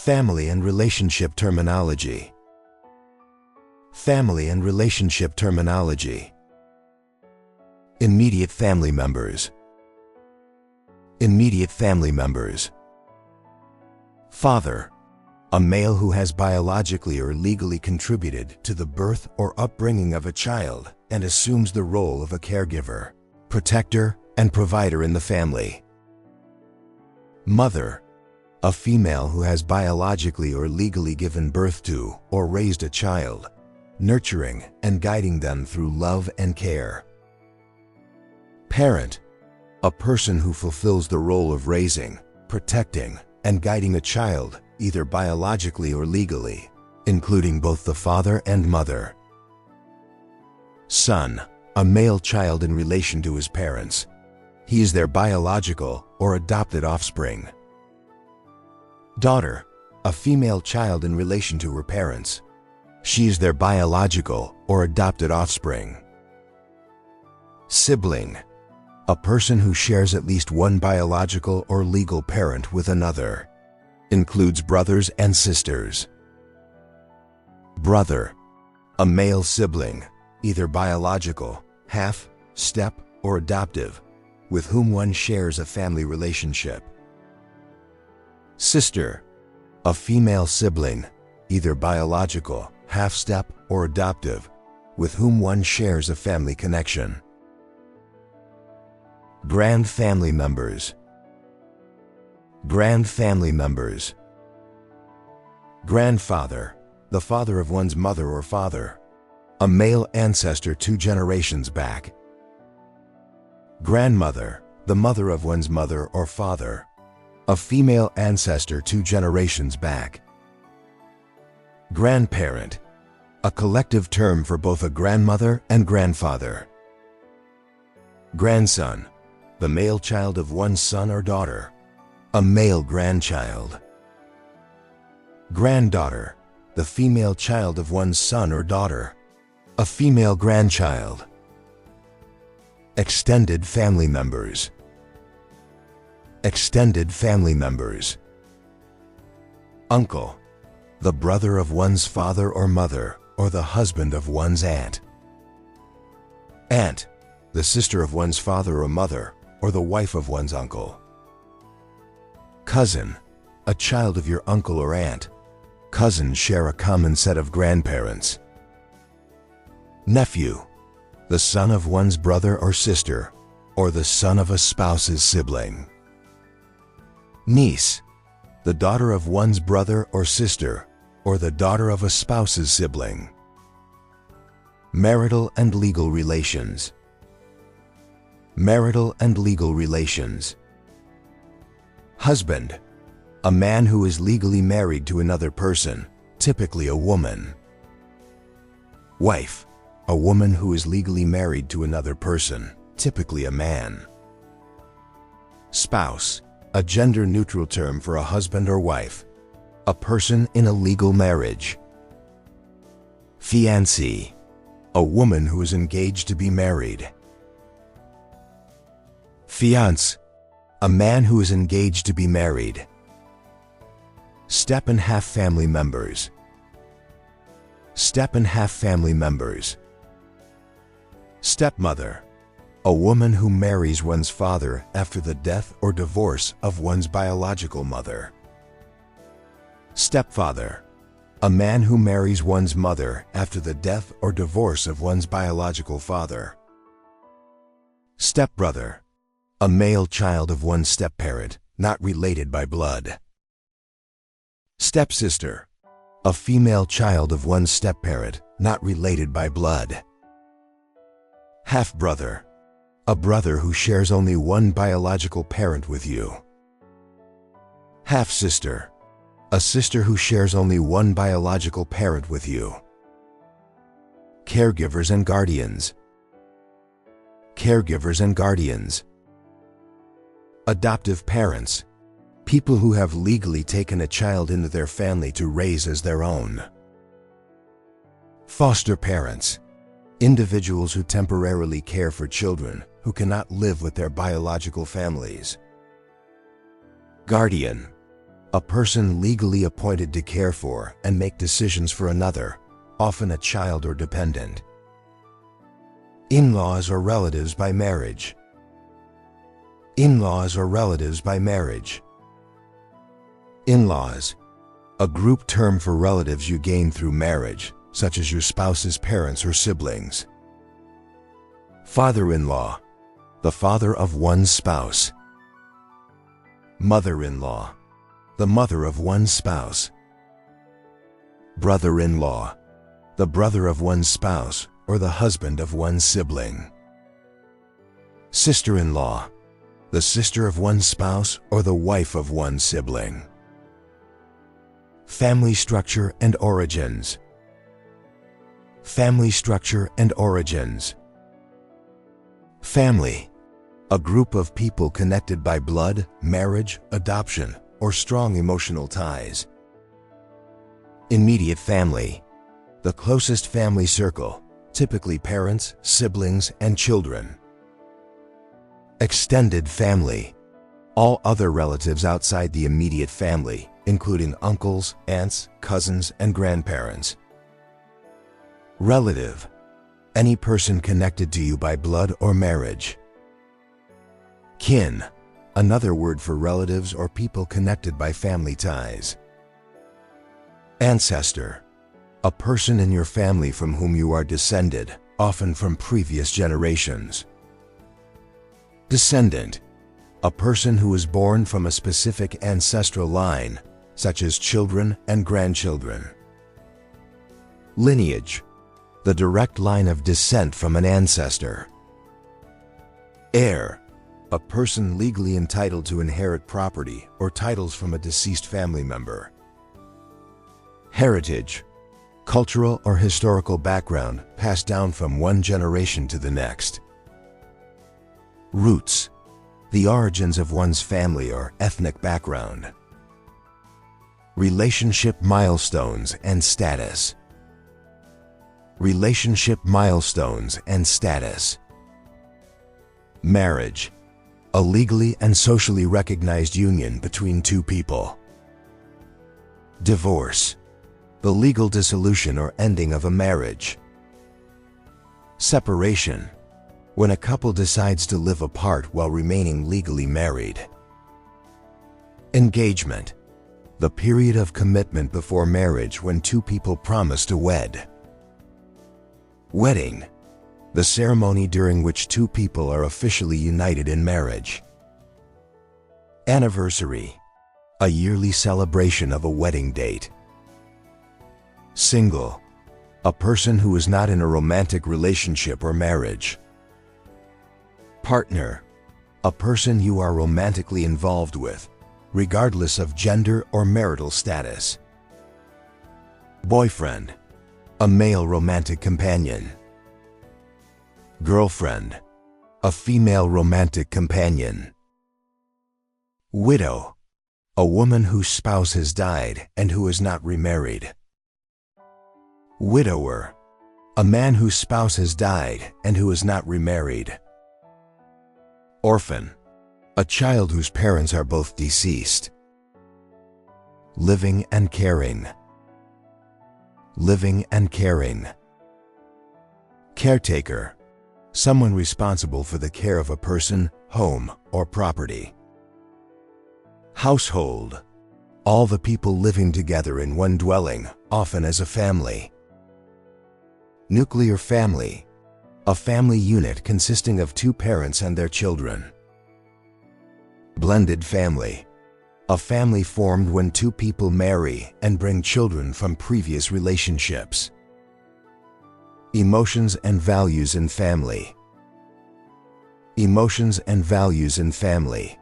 Family and relationship terminology. Family and relationship terminology. Immediate family members. Immediate family members. Father, a male who has biologically or legally contributed to the birth or upbringing of a child and assumes the role of a caregiver, protector, and provider in the family. Mother, a female who has biologically or legally given birth to or raised a child, nurturing and guiding them through love and care. Parent, a person who fulfills the role of raising, protecting, and guiding a child, either biologically or legally, including both the father and mother. Son, a male child in relation to his parents. He is their biological or adopted offspring. Daughter, a female child in relation to her parents. She is their biological or adopted offspring. Sibling, a person who shares at least one biological or legal parent with another. Includes brothers and sisters. Brother, a male sibling, either biological, half, step, or adoptive, with whom one shares a family relationship. Sister, a female sibling, either biological, half-step, or adoptive, with whom one shares a family connection. Grand family members. Grand family members. Grandfather, the father of one's mother or father, a male ancestor 2 generations back. Grandmother, the mother of one's mother or father, a female ancestor 2 generations back. Grandparent, a collective term for both a grandmother and grandfather. Grandson, the male child of one's son or daughter, a male grandchild. Granddaughter, the female child of one's son or daughter, a female grandchild. Extended family members. Extended family members. Uncle, the brother of one's father or mother, or the husband of one's aunt. Aunt, the sister of one's father or mother, or the wife of one's uncle. Cousin, a child of your uncle or aunt. Cousins share a common set of grandparents. Nephew, the son of one's brother or sister, or the son of a spouse's sibling. Niece, the daughter of one's brother or sister, or the daughter of a spouse's sibling. Marital and legal relations. Marital and legal relations. Husband, a man who is legally married to another person, typically a woman. Wife, a woman who is legally married to another person, typically a man. Spouse, a gender-neutral term for a husband or wife, a person in a legal marriage. Fiancée, a woman who is engaged to be married. Fiance, a man who is engaged to be married. Step and half family members. Step and half family members. Stepmother, a woman who marries one's father after the death or divorce of one's biological mother. Stepfather, a man who marries one's mother after the death or divorce of one's biological father. Stepbrother, a male child of one's stepparent, not related by blood. Stepsister, a female child of one's stepparent, not related by blood. Half-brother, a brother who shares only one biological parent with you. Half-sister, a sister who shares only one biological parent with you. Caregivers and guardians. Caregivers and guardians. Adoptive parents, people who have legally taken a child into their family to raise as their own. Foster parents, individuals who temporarily care for children who cannot live with their biological families. Guardian, a person legally appointed to care for and make decisions for another, often a child or dependent. In-laws or relatives by marriage. In-laws or relatives by marriage. In-laws, a group term for relatives you gain through marriage, such as your spouse's parents or siblings. Father-in-law, the father of one's spouse. Mother-in-law, the mother of one's spouse. Brother-in-law, the brother of one's spouse or the husband of one's sibling. Sister-in-law, the sister of one's spouse or the wife of one's sibling. Family structure and origins. Family structure and origins. Family, a group of people connected by blood, marriage, adoption, or strong emotional ties. Immediate family, the closest family circle, typically parents, siblings, and children. Extended family, all other relatives outside the immediate family, including uncles, aunts, cousins, and grandparents. Relative, any person connected to you by blood or marriage. Kin, another word for relatives or people connected by family ties. Ancestor, a person in your family from whom you are descended, often from previous generations. Descendant, a person who is born from a specific ancestral line, such as children and grandchildren. Lineage, the direct line of descent from an ancestor. Heir, a person legally entitled to inherit property or titles from a deceased family member. Heritage, cultural or historical background passed down from one generation to the next. Roots, the origins of one's family or ethnic background. Relationship milestones and status. Relationship milestones and status. Marriage, a legally and socially recognized union between two people. Divorce, the legal dissolution or ending of a marriage. Separation, when a couple decides to live apart while remaining legally married. Engagement, the period of commitment before marriage when two people promise to wed. Wedding, the ceremony during which two people are officially united in marriage. Anniversary, a yearly celebration of a wedding date. Single, a person who is not in a romantic relationship or marriage. Partner, a person you are romantically involved with, regardless of gender or marital status. Boyfriend, a male romantic companion. Girlfriend, a female romantic companion. Widow, a woman whose spouse has died and who is not remarried. Widower, a man whose spouse has died and who is not remarried. Orphan, a child whose parents are both deceased. Living and caring. Living and caring. Caretaker, someone responsible for the care of a person, home, or property. Household, all the people living together in one dwelling, often as a family. Nuclear family, a family unit consisting of two parents and their children. Blended family, a family formed when two people marry and bring children from previous relationships. Emotions and values in family. Emotions and values in family.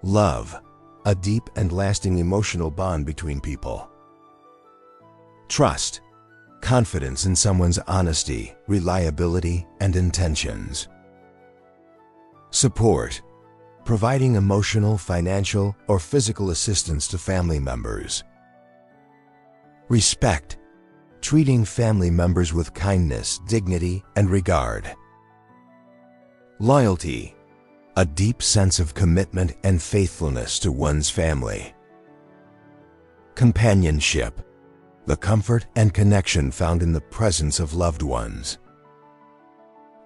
Love, a deep and lasting emotional bond between people. Trust, confidence in someone's honesty, reliability, and intentions. Support, providing emotional, financial, or physical assistance to family members. Respect, treating family members with kindness, dignity, and regard. Loyalty, a deep sense of commitment and faithfulness to one's family. Companionship, the comfort and connection found in the presence of loved ones.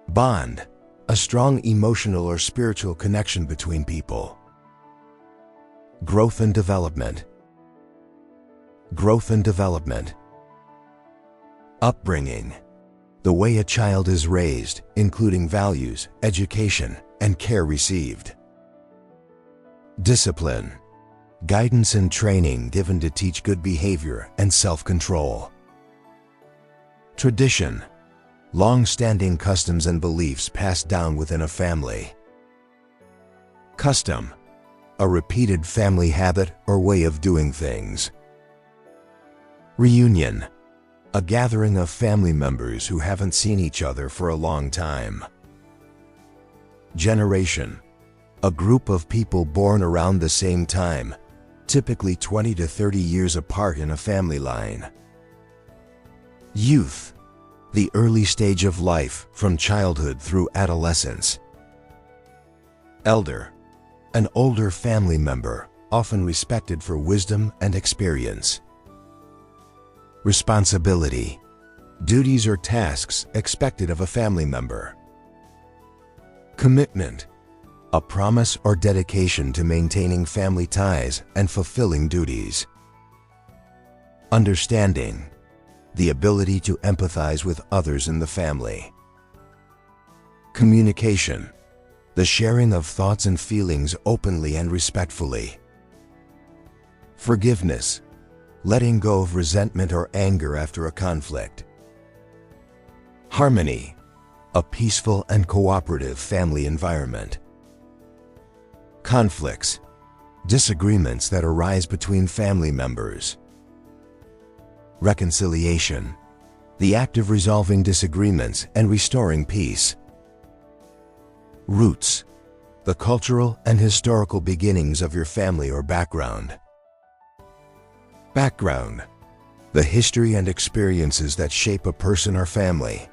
Bond, a strong emotional or spiritual connection between people. Growth and development. Growth and development. Upbringing, the way a child is raised, including values, education, and care received. Discipline, guidance and training given to teach good behavior and self-control. Tradition, long-standing customs and beliefs passed down within a family. Custom, a repeated family habit or way of doing things. Reunion, a gathering of family members who haven't seen each other for a long time. Generation, a group of people born around the same time, typically 20 to 30 years apart in a family line. Youth, the early stage of life from childhood through adolescence. Elder, an older family member, often respected for wisdom and experience. Responsibility, duties or tasks expected of a family member. Commitment, a promise or dedication to maintaining family ties and fulfilling duties. Understanding, the ability to empathize with others in the family. Communication, the sharing of thoughts and feelings openly and respectfully. Forgiveness, letting go of resentment or anger after a conflict. Harmony, a peaceful and cooperative family environment. Conflicts, disagreements that arise between family members. Reconciliation, the act of resolving disagreements and restoring peace. Roots, the cultural and historical beginnings of your family or background. Background, the history and experiences that shape a person or family.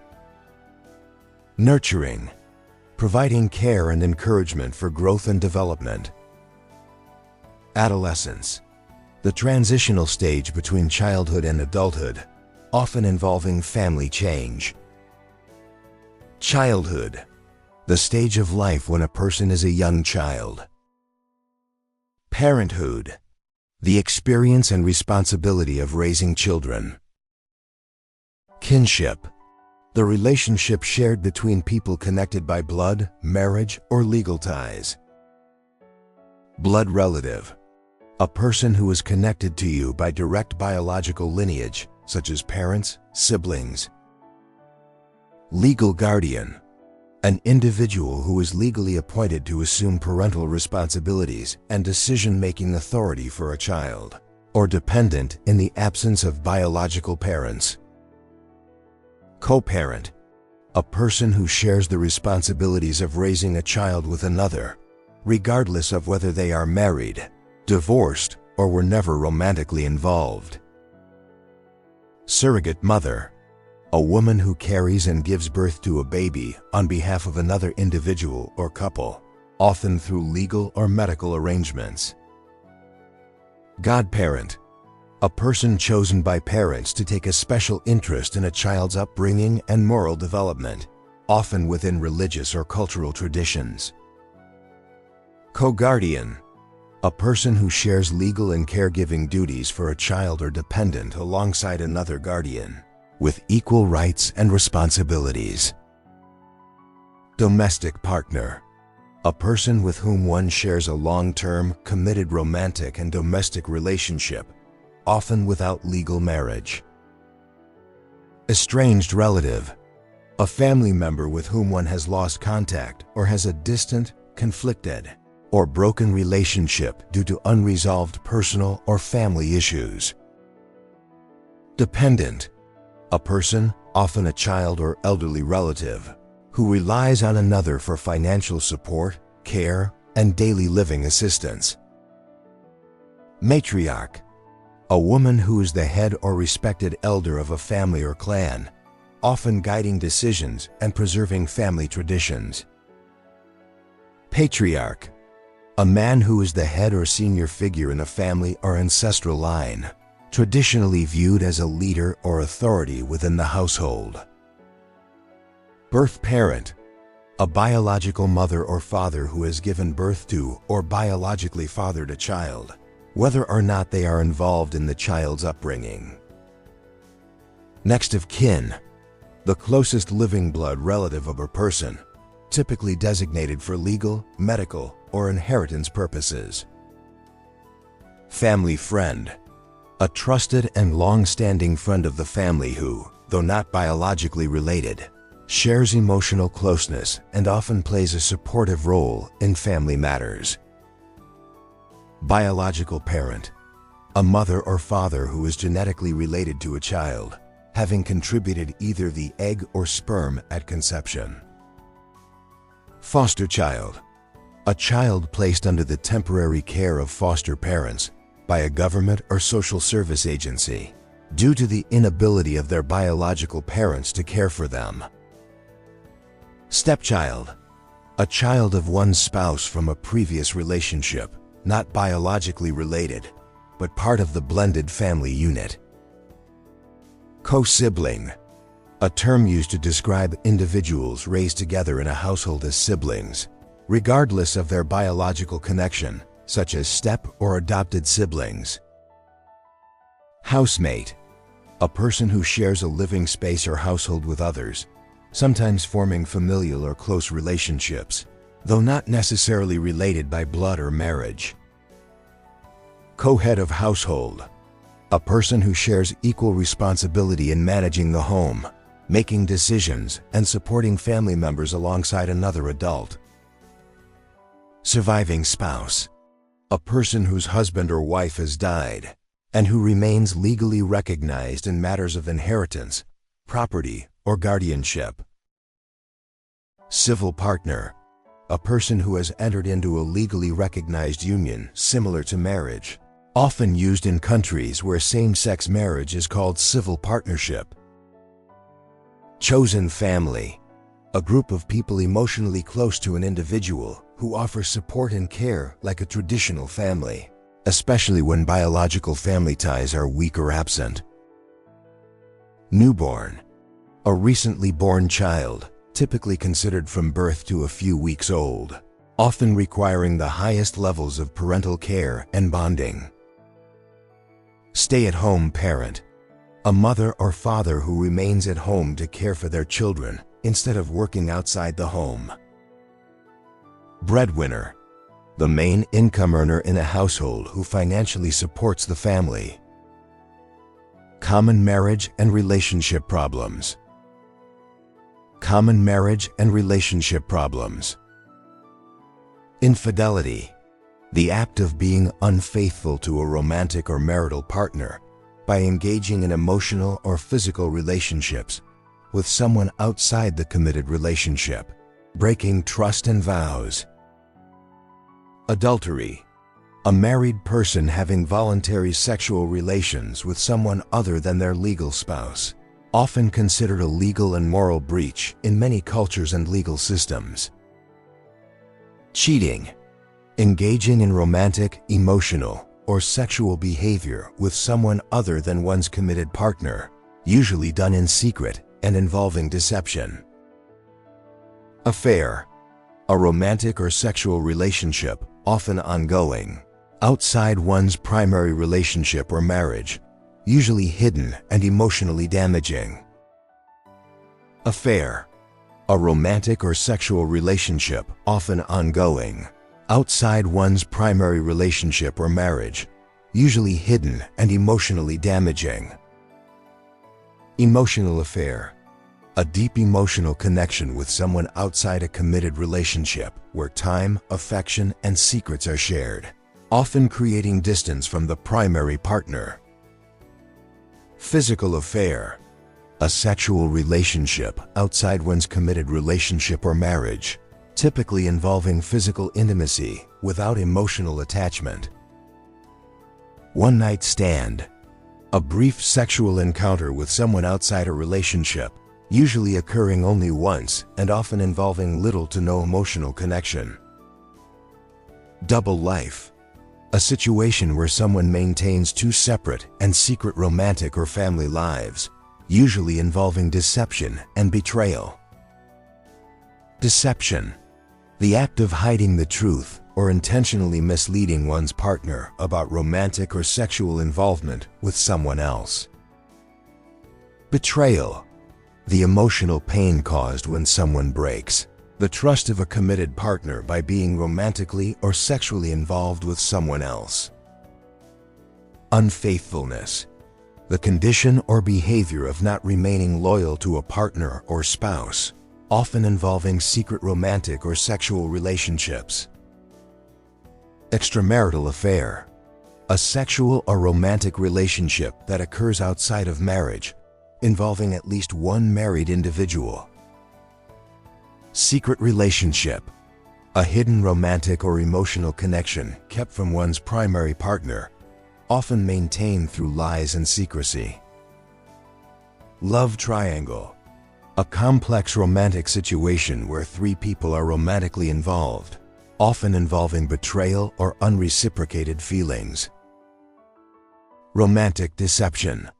Nurturing, providing care and encouragement for growth and development. Adolescence, the transitional stage between childhood and adulthood, often involving family change. Childhood, the stage of life when a person is a young child. Parenthood, the experience and responsibility of raising children. Kinship, the relationship shared between people connected by blood, marriage, or legal ties. Blood relative, a person who is connected to you by direct biological lineage, such as parents, siblings. Legal guardian, an individual who is legally appointed to assume parental responsibilities and decision-making authority for a child, or dependent in the absence of biological parents. Co-parent, a person who shares the responsibilities of raising a child with another, regardless of whether they are married, divorced, or were never romantically involved. Surrogate mother, a woman who carries and gives birth to a baby on behalf of another individual or couple, often through legal or medical arrangements. Godparent, a person chosen by parents to take a special interest in a child's upbringing and moral development, often within religious or cultural traditions. Co-guardian, a person who shares legal and caregiving duties for a child or dependent alongside another guardian, with equal rights and responsibilities. Domestic partner, a person with whom one shares a long-term, committed romantic and domestic relationship, often without legal marriage. Estranged relative, a family member with whom one has lost contact or has a distant, conflicted, or broken relationship due to unresolved personal or family issues. Dependent, a person, often a child or elderly relative, who relies on another for financial support, care, and daily living assistance. Matriarch, a woman who is the head or respected elder of a family or clan, often guiding decisions and preserving family traditions. Patriarch. A man who is the head or senior figure in a family or ancestral line, traditionally viewed as a leader or authority within the household. Birth parent. A biological mother or father who has given birth to or biologically fathered a child, whether or not they are involved in the child's upbringing. Next of kin. The closest living blood relative of a person, typically designated for legal, medical, or inheritance purposes. Family friend. A trusted and long-standing friend of the family who, though not biologically related, shares emotional closeness and often plays a supportive role in family matters. Biological parent. A mother or father who is genetically related to a child, having contributed either the egg or sperm at conception. Foster child. A child placed under the temporary care of foster parents by a government or social service agency due to the inability of their biological parents to care for them. Stepchild. A child of one spouse from a previous relationship, not biologically related, but part of the blended family unit. Co-sibling. A term used to describe individuals raised together in a household as siblings, regardless of their biological connection, such as step or adopted siblings. Housemate. A person who shares a living space or household with others, sometimes forming familial or close relationships, though not necessarily related by blood or marriage. Co-head of household. A person who shares equal responsibility in managing the home, making decisions, and supporting family members alongside another adult. Surviving spouse. A person whose husband or wife has died, and who remains legally recognized in matters of inheritance, property, or guardianship. Civil partner. A person who has entered into a legally recognized union similar to marriage, often used in countries where same-sex marriage is called civil partnership. Chosen family. A group of people emotionally close to an individual who offer support and care like a traditional family, especially when biological family ties are weak or absent. Newborn. A recently born child, typically considered from birth to a few weeks old, often requiring the highest levels of parental care and bonding. Stay-at-home parent. A mother or father who remains at home to care for their children instead of working outside the home. Breadwinner. The main income earner in a household who financially supports the family. Common marriage and relationship problems. Common marriage and relationship problems. Infidelity. The act of being unfaithful to a romantic or marital partner by engaging in emotional or physical relationships with someone outside the committed relationship, breaking trust and vows. Adultery. A married person having voluntary sexual relations with someone other than their legal spouse, often considered a legal and moral breach in many cultures and legal systems. Cheating. Engaging in romantic, emotional, or sexual behavior with someone other than one's committed partner, usually done in secret and involving deception. Affair. A romantic or sexual relationship, often ongoing, outside one's primary relationship or marriage, usually hidden and emotionally damaging. Affair. A romantic or sexual relationship, often ongoing, outside one's primary relationship or marriage, usually hidden and emotionally damaging. Emotional affair. A deep emotional connection with someone outside a committed relationship where time, affection, and secrets are shared, often creating distance from the primary partner. Physical affair. A sexual relationship outside one's committed relationship or marriage, typically involving physical intimacy without emotional attachment. One-night stand. A brief sexual encounter with someone outside a relationship, usually occurring only once and often involving little to no emotional connection. Double life. A situation where someone maintains two separate and secret romantic or family lives, usually involving deception and betrayal. Deception. The act of hiding the truth or intentionally misleading one's partner about romantic or sexual involvement with someone else. Betrayal. The emotional pain caused when someone breaks the trust of a committed partner by being romantically or sexually involved with someone else. Unfaithfulness. The condition or behavior of not remaining loyal to a partner or spouse, often involving secret romantic or sexual relationships. Extramarital affair. A sexual or romantic relationship that occurs outside of marriage, involving at least one married individual. Secret relationship. A hidden romantic or emotional connection kept from one's primary partner, often maintained through lies and secrecy. Love triangle. A complex romantic situation where three people are romantically involved, often involving betrayal or unreciprocated feelings. Romantic deception.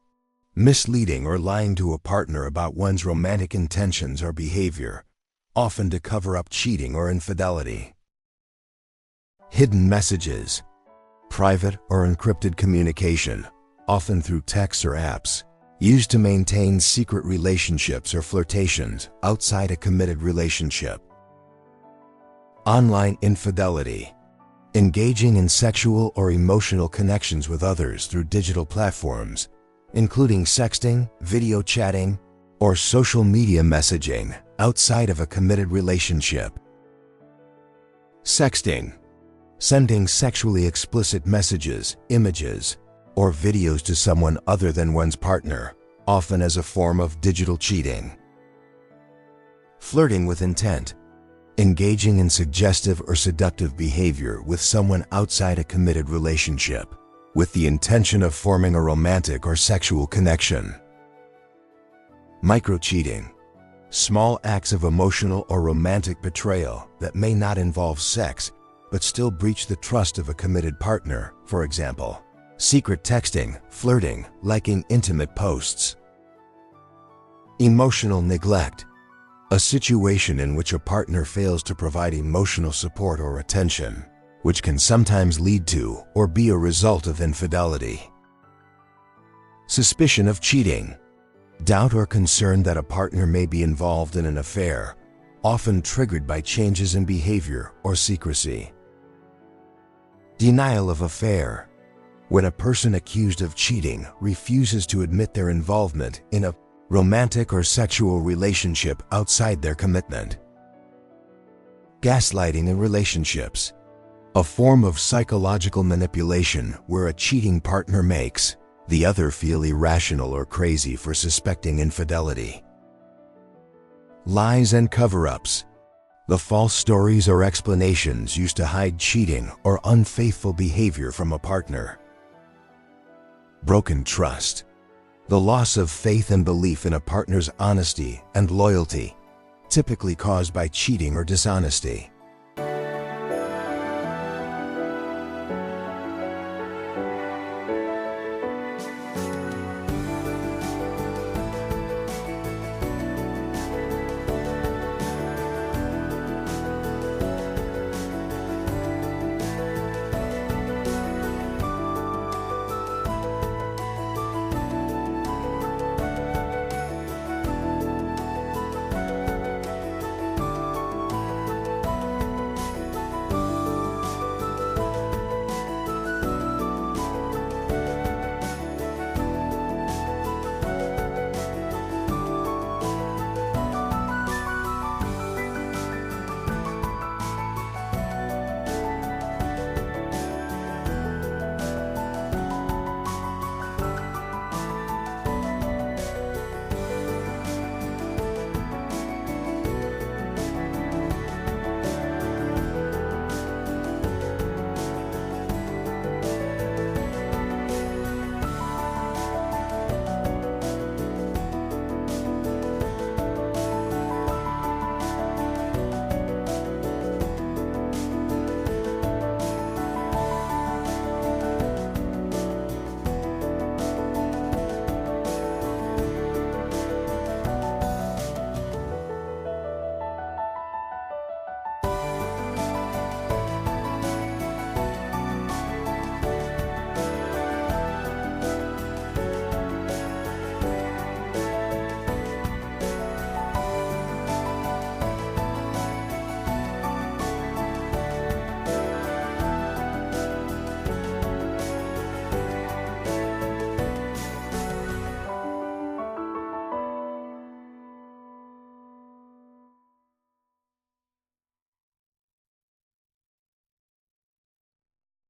Misleading or lying to a partner about one's romantic intentions or behavior, often to cover up cheating or infidelity. Hidden messages. Private or encrypted communication, often through texts or apps, used to maintain secret relationships or flirtations outside a committed relationship. Online infidelity. Engaging in sexual or emotional connections with others through digital platforms, including sexting, video chatting, or social media messaging outside of a committed relationship. Sexting. Sending sexually explicit messages, images, or videos to someone other than one's partner, often as a form of digital cheating. Flirting with intent. Engaging in suggestive or seductive behavior with someone outside a committed relationship, with the intention of forming a romantic or sexual connection. Micro-cheating. Small acts of emotional or romantic betrayal that may not involve sex, but still breach the trust of a committed partner, for example, secret texting, flirting, liking intimate posts. Emotional neglect. A situation in which a partner fails to provide emotional support or attention, which can sometimes lead to or be a result of infidelity. Suspicion of cheating. Doubt or concern that a partner may be involved in an affair, often triggered by changes in behavior or secrecy. Denial of affair. When a person accused of cheating refuses to admit their involvement in a romantic or sexual relationship outside their commitment. Gaslighting in relationships. A form of psychological manipulation where a cheating partner makes the other feel irrational or crazy for suspecting infidelity. Lies and cover-ups. The false stories or explanations used to hide cheating or unfaithful behavior from a partner. Broken trust. The loss of faith and belief in a partner's honesty and loyalty, typically caused by cheating or dishonesty.